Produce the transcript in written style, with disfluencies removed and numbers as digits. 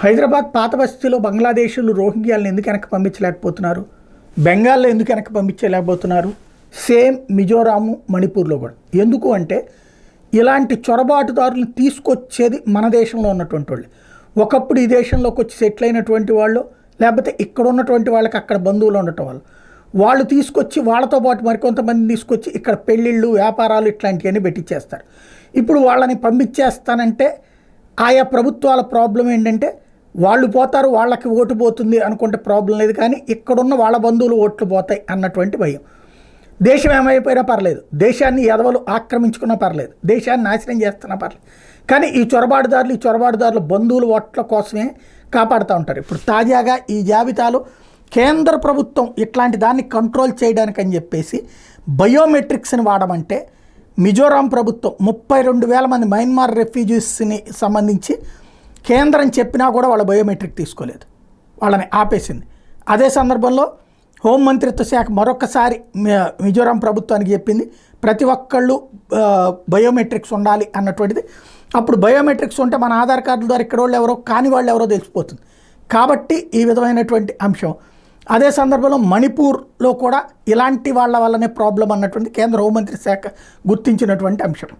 హైదరాబాద్ పాత బస్తీలో బంగ్లాదేశీలు రోహింగ్యాలను ఎందుకు వెనక్కి పంపించలేకపోతున్నారు, బెంగాల్లో ఎందుకు వెనక్కి పంపించలేకపోతున్నారు, సేమ్ మిజోరాము మణిపూర్లో కూడా. ఎందుకు అంటే ఇలాంటి చొరబాటుదారులను తీసుకొచ్చేది మన దేశంలో ఉన్నటువంటి వాళ్ళు. ఒకప్పుడు ఈ దేశంలోకి వచ్చి సెటిల్ అయినటువంటి వాళ్ళు, లేకపోతే ఇక్కడ ఉన్నటువంటి వాళ్ళకి అక్కడ బంధువులు ఉండటం వాళ్ళు తీసుకొచ్చి వాళ్ళతో పాటు మరికొంతమందిని తీసుకొచ్చి ఇక్కడ పెళ్ళిళ్ళు వ్యాపారాలు ఇట్లాంటివన్నీ పెట్టించేస్తారు. ఇప్పుడు వాళ్ళని పంపించేస్తానంటే ఆయా ప్రభుత్వాల ప్రాబ్లం ఏంటంటే వాళ్ళు పోతారు, వాళ్ళకి ఓటు పోతుంది అనుకుంటే ప్రాబ్లం లేదు, కానీ ఇక్కడున్న వాళ్ళ బంధువులు ఓట్లు పోతాయి అన్నటువంటి భయం. దేశం ఏమైపోయినా పర్లేదు, దేశాన్ని ఎదవలు ఆక్రమించుకున్నా పర్లేదు, దేశాన్ని నాశనం చేస్తున్నా పర్లేదు, కానీ ఈ చొరబాటుదారులు బంధువుల ఓట్ల కోసమే కాపాడుతూ ఉంటారు. ఇప్పుడు తాజాగా ఈ జాబితాలో కేంద్ర ప్రభుత్వం ఇట్లాంటి దాన్ని కంట్రోల్ చేయడానికని చెప్పేసి బయోమెట్రిక్స్ని వాడమంటే మిజోరాం ప్రభుత్వం 32,000 మంది మయన్మార్ రెఫ్యూజీస్ని సంబంధించి కేంద్రం చెప్పినా కూడా వాళ్ళ బయోమెట్రిక్ తీసుకోలేదు, వాళ్ళని ఆపేసింది. అదే సందర్భంలో హోంమంత్రిత్వ శాఖ మరొకసారి మిజోరాం ప్రభుత్వానికి చెప్పింది ప్రతి ఒక్కళ్ళు బయోమెట్రిక్స్ ఉండాలి అన్నటువంటిది. అప్పుడు బయోమెట్రిక్స్ ఉంటే మన ఆధార్ కార్డుల ద్వారా ఇక్కడ వాళ్ళు ఎవరో కాని వాళ్ళు ఎవరో తెలిసిపోతుంది. కాబట్టి ఈ విధమైనటువంటి అంశం. అదే సందర్భంలో మణిపూర్లో కూడా ఇలాంటి వాళ్ళ వల్లనే ప్రాబ్లం అన్నటువంటి కేంద్ర హోంమంత్రి శాఖ గుర్తించినటువంటి అంశం.